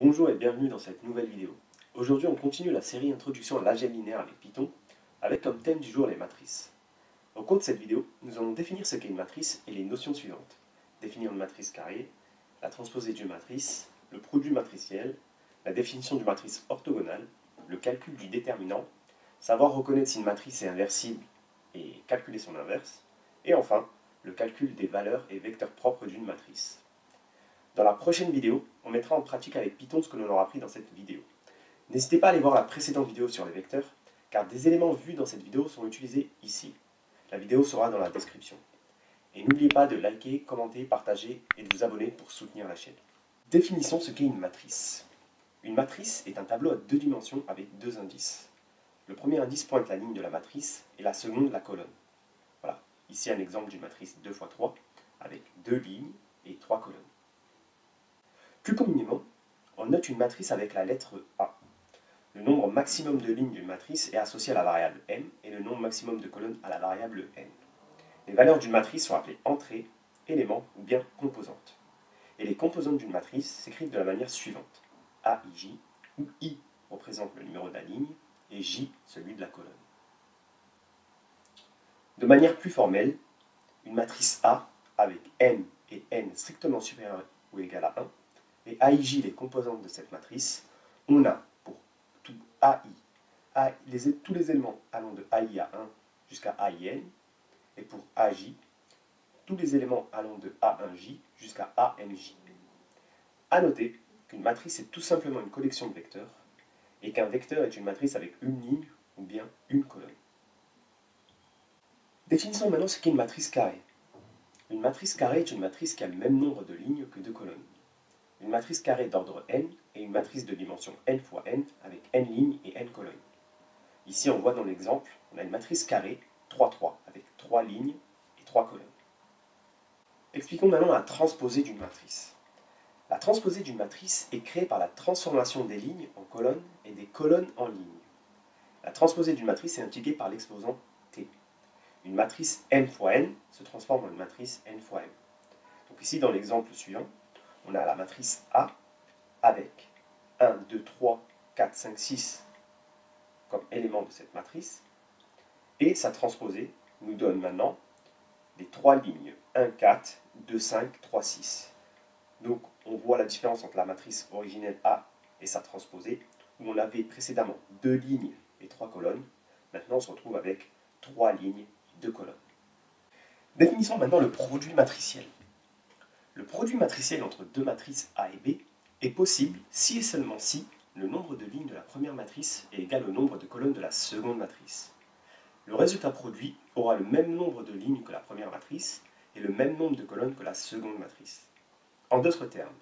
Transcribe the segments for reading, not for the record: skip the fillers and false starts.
Bonjour et bienvenue dans cette nouvelle vidéo. Aujourd'hui on continue la série Introduction à l'algèbre linéaire avec Python, avec comme thème du jour les matrices. Au cours de cette vidéo, nous allons définir ce qu'est une matrice et les notions suivantes. Définir une matrice carrée, la transposée d'une matrice, le produit matriciel, la définition d'une matrice orthogonale, le calcul du déterminant, savoir reconnaître si une matrice est inversible et calculer son inverse, et enfin, le calcul des valeurs et vecteurs propres d'une matrice. Dans la prochaine vidéo, on mettra en pratique avec Python ce que l'on aura appris dans cette vidéo. N'hésitez pas à aller voir la précédente vidéo sur les vecteurs, car des éléments vus dans cette vidéo sont utilisés ici. La vidéo sera dans la description. Et n'oubliez pas de liker, commenter, partager et de vous abonner pour soutenir la chaîne. Définissons ce qu'est une matrice. Une matrice est un tableau à deux dimensions avec deux indices. Le premier indice pointe la ligne de la matrice et la seconde la colonne. Voilà, ici un exemple d'une matrice 2 x 3 avec deux lignes et trois colonnes. Plus communément, on note une matrice avec la lettre A. Le nombre maximum de lignes d'une matrice est associé à la variable m et le nombre maximum de colonnes à la variable n. Les valeurs d'une matrice sont appelées entrées, éléments ou bien composantes. Et les composantes d'une matrice s'écrivent de la manière suivante. A, I, J, où I représente le numéro de la ligne et J celui de la colonne. De manière plus formelle, une matrice A avec m et n strictement supérieurs ou égal à 1 et AIJ, les composantes de cette matrice, on a pour tout AI, tous les éléments allant de AI à 1 jusqu'à AIN, et pour AJ, tous les éléments allant de A1J jusqu'à ANJ. A noter qu'une matrice est tout simplement une collection de vecteurs, et qu'un vecteur est une matrice avec une ligne ou bien une colonne. Définissons maintenant ce qu'est une matrice carrée. Une matrice carrée est une matrice qui a le même nombre de lignes que de colonnes. Une matrice carrée d'ordre n est une matrice de dimension n fois n avec n lignes et n colonnes. Ici, on voit dans l'exemple, on a une matrice carrée 3, 3 avec 3 lignes et 3 colonnes. Expliquons maintenant la transposée d'une matrice. La transposée d'une matrice est créée par la transformation des lignes en colonnes et des colonnes en lignes. La transposée d'une matrice est indiquée par l'exposant T. Une matrice m fois n se transforme en une matrice n fois m. Donc ici, dans l'exemple suivant, on a la matrice A avec 1, 2, 3, 4, 5, 6 comme élément de cette matrice. Et sa transposée nous donne maintenant les trois lignes 1, 4, 2, 5, 3, 6. Donc on voit la différence entre la matrice originelle A et sa transposée, où on avait précédemment deux lignes et trois colonnes. Maintenant on se retrouve avec trois lignes et deux colonnes. Définissons maintenant le produit matriciel. Le produit matriciel entre deux matrices A et B est possible si et seulement si le nombre de lignes de la première matrice est égal au nombre de colonnes de la seconde matrice. Le résultat produit aura le même nombre de lignes que la première matrice et le même nombre de colonnes que la seconde matrice. En d'autres termes,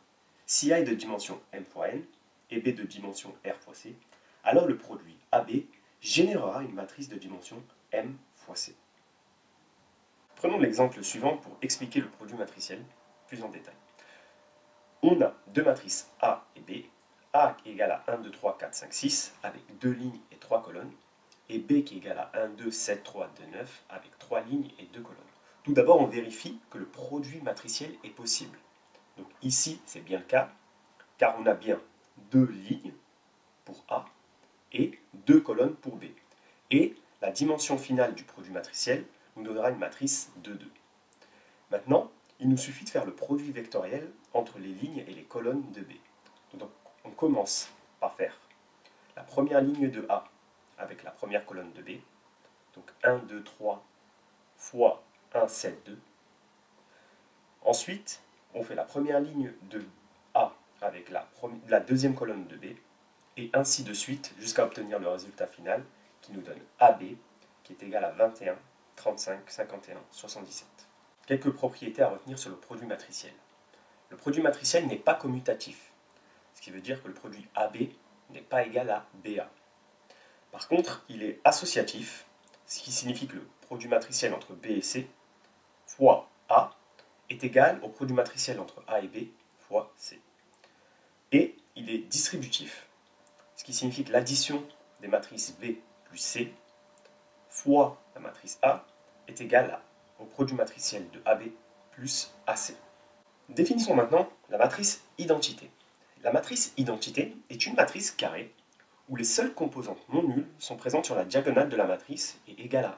si A est de dimension m fois n et B de dimension r fois c, alors le produit AB générera une matrice de dimension m fois c. Prenons l'exemple suivant pour expliquer le produit matriciel plus en détail. On a deux matrices A et B, A qui est égal à 1, 2, 3, 4, 5, 6 avec deux lignes et trois colonnes, et B qui est égal à 1, 2, 7, 3, 2, 9 avec trois lignes et deux colonnes. Tout d'abord, on vérifie que le produit matriciel est possible. Donc ici, c'est bien le cas, car on a bien deux lignes pour A et deux colonnes pour B. Et la dimension finale du produit matriciel nous donnera une matrice de 2. Maintenant, il nous suffit de faire le produit vectoriel entre les lignes et les colonnes de B. Donc, on commence par faire la première ligne de A avec la première colonne de B. Donc 1, 2, 3 fois 1, 7, 2. Ensuite, on fait la première ligne de A avec la deuxième colonne de B. Et ainsi de suite jusqu'à obtenir le résultat final qui nous donne AB qui est égal à 21, 35, 51, 77. Quelques propriétés à retenir sur le produit matriciel. Le produit matriciel n'est pas commutatif, ce qui veut dire que le produit AB n'est pas égal à BA. Par contre, il est associatif, ce qui signifie que le produit matriciel entre B et C fois A est égal au produit matriciel entre A et B fois C. Et il est distributif, ce qui signifie que l'addition des matrices B plus C fois la matrice A est égale au produit matriciel de AB plus AC. Définissons maintenant la matrice identité. La matrice identité est une matrice carrée où les seules composantes non nulles sont présentes sur la diagonale de la matrice et égales à 1.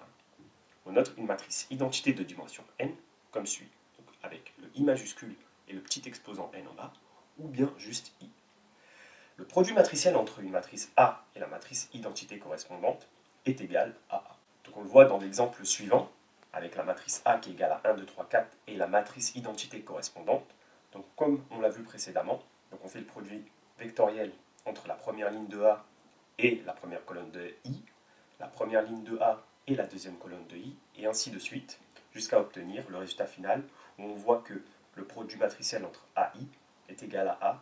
On note une matrice identité de dimension n comme suit, donc avec le i majuscule et le petit exposant n en bas, ou bien juste i. Le produit matriciel entre une matrice A et la matrice identité correspondante est égal à A. Donc on le voit dans l'exemple suivant, avec la matrice A qui est égale à 1, 2, 3, 4 et la matrice identité correspondante. Donc comme on l'a vu précédemment, donc on fait le produit vectoriel entre la première ligne de A et la première colonne de I, la première ligne de A et la deuxième colonne de I, et ainsi de suite, jusqu'à obtenir le résultat final où on voit que le produit matriciel entre AI est égal à A,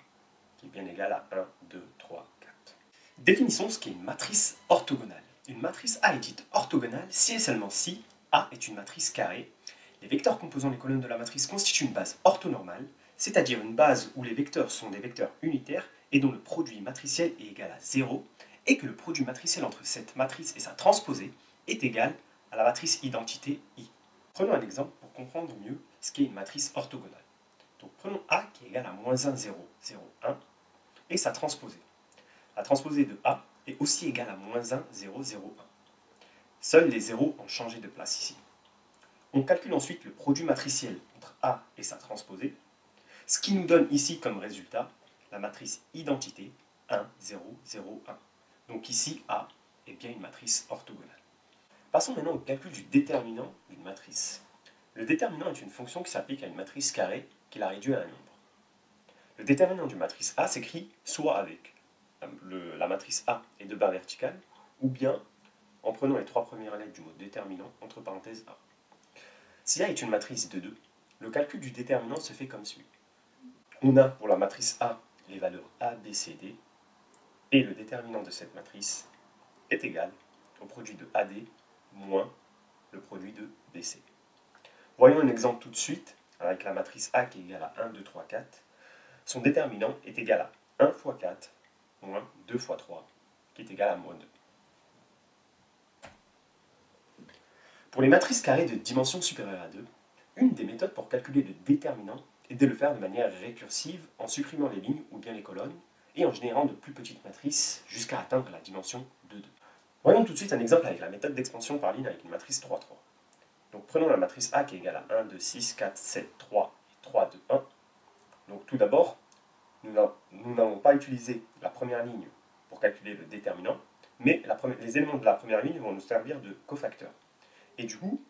qui est bien égal à 1, 2, 3, 4. Définissons ce qu'est une matrice orthogonale. Une matrice A est dite orthogonale si et seulement si A est une matrice carrée. Les vecteurs composant les colonnes de la matrice constituent une base orthonormale, c'est-à-dire une base où les vecteurs sont des vecteurs unitaires et dont le produit matriciel est égal à 0, et que le produit matriciel entre cette matrice et sa transposée est égal à la matrice identité I. Prenons un exemple pour comprendre mieux ce qu'est une matrice orthogonale. Donc prenons A qui est égal à moins 1, 0, 0, 1, et sa transposée. La transposée de A est aussi égale à moins 1, 0, 0, 1. Seuls les zéros ont changé de place ici. On calcule ensuite le produit matriciel entre A et sa transposée, ce qui nous donne ici comme résultat la matrice identité 1, 0, 0, 1. Donc ici, A est bien une matrice orthogonale. Passons maintenant au calcul du déterminant d'une matrice. Le déterminant est une fonction qui s'applique à une matrice carrée qui la réduit à un nombre. Le déterminant d'une matrice A s'écrit soit avec la matrice A et deux barres verticales, ou bien en prenant les trois premières lettres du mot déterminant entre parenthèses A. Si A est une matrice de 2, le calcul du déterminant se fait comme suit. On a pour la matrice A les valeurs A, B, C, D, et le déterminant de cette matrice est égal au produit de AD moins le produit de BC. Voyons un exemple tout de suite avec la matrice A qui est égale à 1, 2, 3, 4. Son déterminant est égal à 1 fois 4 moins 2 fois 3 qui est égal à moins 2. Pour les matrices carrées de dimension supérieure à 2, une des méthodes pour calculer le déterminant est de le faire de manière récursive en supprimant les lignes ou bien les colonnes et en générant de plus petites matrices jusqu'à atteindre la dimension de 2. Voyons tout de suite un exemple avec la méthode d'expansion par ligne avec une matrice 3, 3. Donc prenons la matrice A qui est égale à 1, 2, 6, 4, 7, 3 et 3, 2, 1. Donc tout d'abord, nous n'avons pas utilisé la première ligne pour calculer le déterminant, mais les éléments de la première ligne vont nous servir de cofacteurs. Et du coup,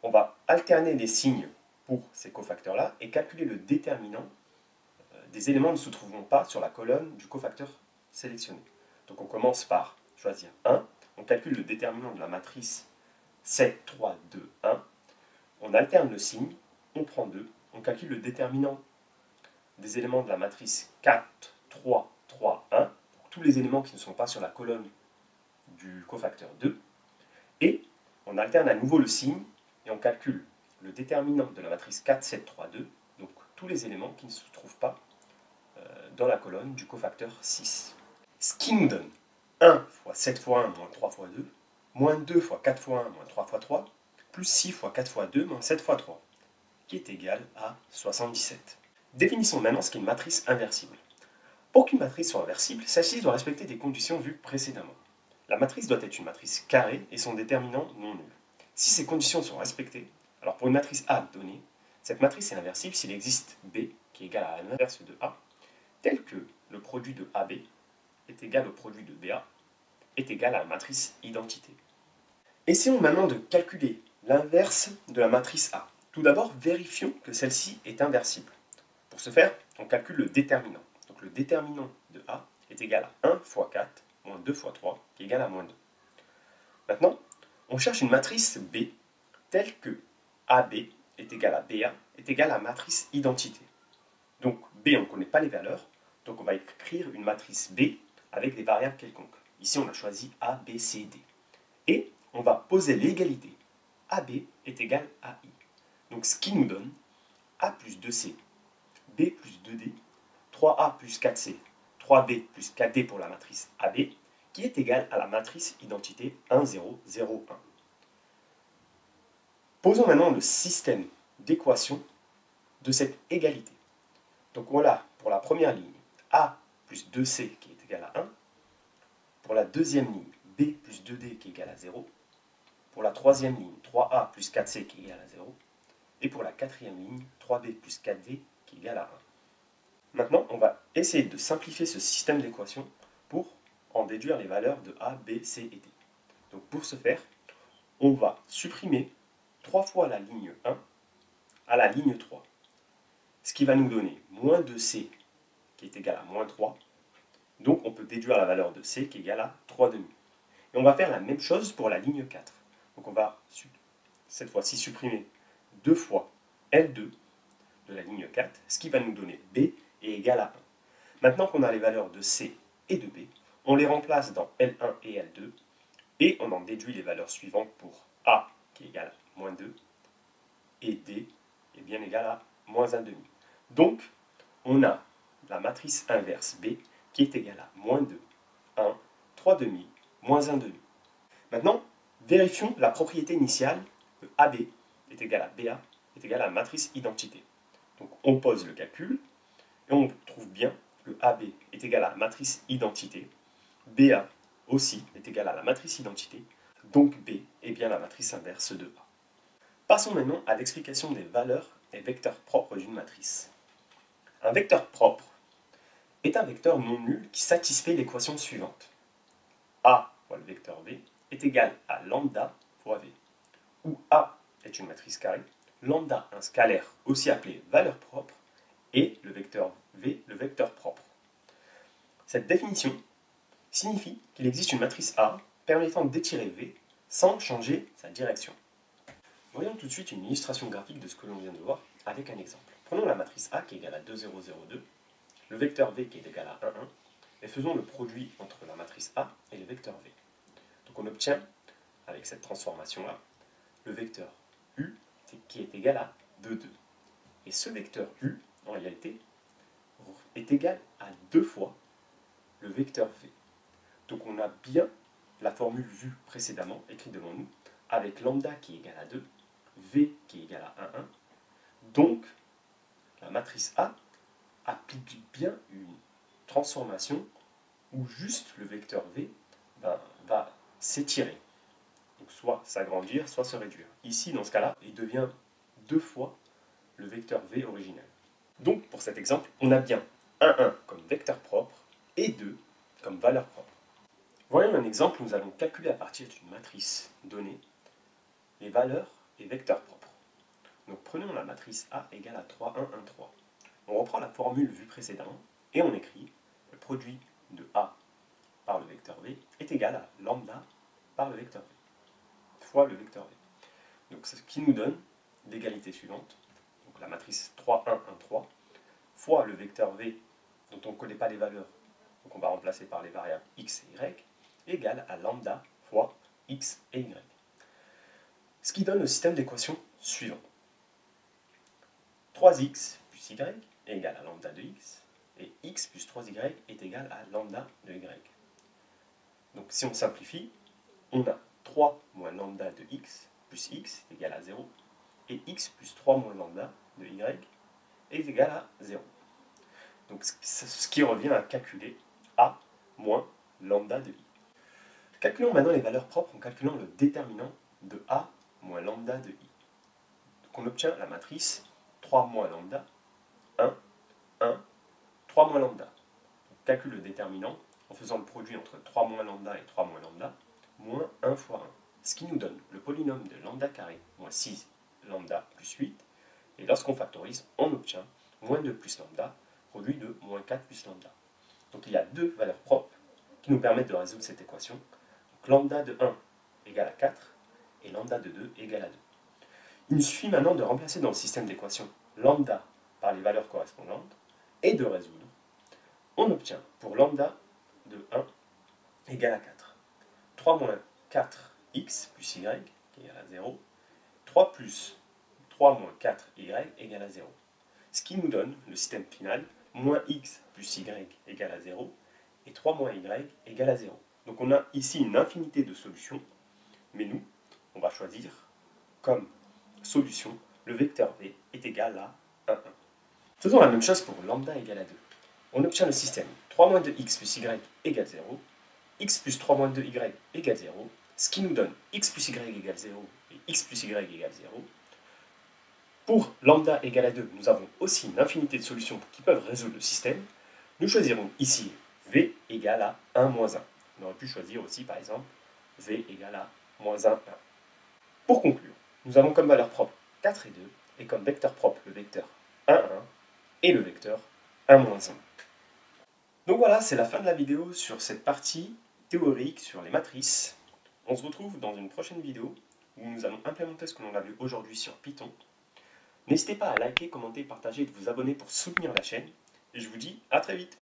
on va alterner les signes pour ces cofacteurs-là et calculer le déterminant des éléments ne se trouvant pas sur la colonne du cofacteur sélectionné. Donc on commence par choisir 1, on calcule le déterminant de la matrice 7, 3, 2, 1, on alterne le signe, on prend 2, on calcule le déterminant des éléments de la matrice 4, 3, 3, 1, pour tous les éléments qui ne sont pas sur la colonne du cofacteur 2, et on alterne à nouveau le signe et on calcule le déterminant de la matrice 4, 7, 3, 2, donc tous les éléments qui ne se trouvent pas dans la colonne du cofacteur 6. Ce qui nous donne 1 fois 7 fois 1 moins 3 fois 2, moins 2 fois 4 fois 1 moins 3 fois 3, plus 6 fois 4 fois 2 moins 7 fois 3, qui est égal à 77. Définissons maintenant ce qu'est une matrice inversible. Pour qu'une matrice soit inversible, celle-ci doit respecter des conditions vues précédemment. La matrice doit être une matrice carrée et son déterminant non nul. Si ces conditions sont respectées, alors pour une matrice A donnée, cette matrice est inversible s'il existe B qui est égal à l'inverse de A, tel que le produit de AB est égal au produit de BA est égal à la matrice identité. Essayons maintenant de calculer l'inverse de la matrice A. Tout d'abord, vérifions que celle-ci est inversible. Pour ce faire, on calcule le déterminant. Donc le déterminant de A est égal à 1 fois 4 moins 2 fois 3 qui est égal à moins 2. Maintenant, on cherche une matrice B telle que AB est égal à BA est égal à la matrice identité. Donc B, on ne connaît pas les valeurs, donc on va écrire une matrice B avec des variables quelconques. Ici, on a choisi A, B, C, D. Et on va poser l'égalité. AB est égal à I. Donc ce qui nous donne A plus 2C, B plus 2D, 3A plus 4C, 3B plus 4D pour la matrice AB, qui est égale à la matrice identité 1, 0, 0, 1. Posons maintenant le système d'équations de cette égalité. Donc voilà, pour la première ligne, A plus 2c qui est égal à 1. Pour la deuxième ligne, b plus 2d qui est égal à 0. Pour la troisième ligne, 3a plus 4c qui est égal à 0. Et pour la quatrième ligne, 3b plus 4d qui est égal à 1. Maintenant, on va essayer de simplifier ce système d'équations pour en déduire les valeurs de a, b, c et d. Donc pour ce faire, on va supprimer 3 fois la ligne 1 à la ligne 3. Ce qui va nous donner moins 2c qui est égal à moins 3. Donc on peut déduire la valeur de c qui est égale à 3 demi. Et on va faire la même chose pour la ligne 4. Donc on va cette fois-ci supprimer 2 fois L2 de la ligne 4, ce qui va nous donner b est égal à 1. Maintenant qu'on a les valeurs de c et de b, on les remplace dans L1 et L2, et on en déduit les valeurs suivantes pour a qui est égal à moins 2, et d est bien égal à moins 1 demi. Donc, on a la matrice inverse b qui est égale à moins 2, 1, 3 demi, moins 1 demi. Maintenant, vérifions la propriété initiale de AB est égal à BA est égal à la matrice identité. Donc on pose le calcul et on trouve bien que AB est égal à la matrice identité, BA aussi est égal à la matrice identité, donc B est bien la matrice inverse de A. Passons maintenant à l'explication des valeurs et vecteurs propres d'une matrice. Un vecteur propre est un vecteur non nul qui satisfait l'équation suivante. A fois le vecteur V est égal à lambda fois V, où A est une matrice carrée, lambda un scalaire aussi appelé valeur propre, et le vecteur V le vecteur propre. Cette définition signifie qu'il existe une matrice A permettant d'étirer V sans changer sa direction. Voyons tout de suite une illustration graphique de ce que l'on vient de voir avec un exemple. Prenons la matrice A qui est égale à 2, 0, 0, 2, le vecteur V qui est égal à 1, 1, et faisons le produit entre la matrice A et le vecteur V. Donc on obtient, avec cette transformation-là, le vecteur U qui est égal à 2, 2. Et ce vecteur U, en réalité, est égal à 2 fois le vecteur V. Donc on a bien la formule vue précédemment, écrite devant nous, avec lambda qui est égal à 2, V qui est égal à 1, 1. Donc, la matrice A applique bien une transformation où juste le vecteur V va s'étirer. Donc soit s'agrandir, soit se réduire. Ici, dans ce cas-là, il devient 2 fois le vecteur V originel. Donc, pour cet exemple, on a bien 1, 1 comme vecteur propre et 2 comme valeur propre. Voyons un exemple où nous allons calculer à partir d'une matrice donnée les valeurs et vecteurs propres. Donc prenons la matrice A égale à 3, 1, 1, 3. On reprend la formule vue précédemment et on écrit le produit de A par le vecteur V est égal à lambda par le vecteur V fois le vecteur V. Donc c'est ce qui nous donne l'égalité suivante. Donc la matrice 3, 1, 1, 3 fois le vecteur V dont on ne connaît pas les valeurs, donc on va remplacer par les variables x et y, égale à lambda fois x et y. Ce qui donne le système d'équation suivant. 3x plus y est égal à lambda de x, et x plus 3y est égal à lambda de y. Donc si on simplifie, on a 3 moins lambda de x plus x est égal à 0, et x plus 3 moins lambda de y est égal à 0. Donc ce qui revient à calculer a moins lambda de i. Calculons maintenant les valeurs propres en calculant le déterminant de a moins lambda de i. Donc on obtient la matrice 3 moins lambda, 1, 1, 3 moins lambda. On calcule le déterminant en faisant le produit entre 3 moins lambda et 3 moins lambda, moins 1 fois 1. Ce qui nous donne le polynôme de lambda carré moins 6 lambda plus 8. Et lorsqu'on factorise, on obtient moins 2 plus lambda, produit de moins 4 plus lambda. Donc il y a deux valeurs propres qui nous permettent de résoudre cette équation. Donc lambda de 1 égale à 4 et lambda de 2 égale à 2. Il nous suffit maintenant de remplacer dans le système d'équation lambda par les valeurs correspondantes et de résoudre. On obtient pour lambda de 1 égale à 4. 3 moins 4x plus y qui est égal à 0. 3 plus 3 moins 4y égale à 0. Ce qui nous donne le système final, moins x plus y égale à 0 et 3 moins y égale à 0. Donc on a ici une infinité de solutions, mais nous, on va choisir comme solution, le vecteur v est égal à 1, 1. Faisons la même chose pour lambda égale à 2. On obtient le système 3 moins 2x plus y égale 0, x plus 3 moins 2y égale 0, ce qui nous donne x plus y égale 0 et x plus y égale 0. Pour lambda égale à 2, nous avons aussi une infinité de solutions qui peuvent résoudre le système. Nous choisirons ici v égale à 1 moins 1. On aurait pu choisir aussi par exemple v égale à moins 1, 1. Pour conclure, nous avons comme valeur propre 4 et 2, et comme vecteur propre le vecteur 1, 1 et le vecteur 1, moins 1. Donc voilà, c'est la fin de la vidéo sur cette partie théorique sur les matrices. On se retrouve dans une prochaine vidéo où nous allons implémenter ce que l'on a vu aujourd'hui sur Python. N'hésitez pas à liker, commenter, partager et de vous abonner pour soutenir la chaîne. Et je vous dis à très vite.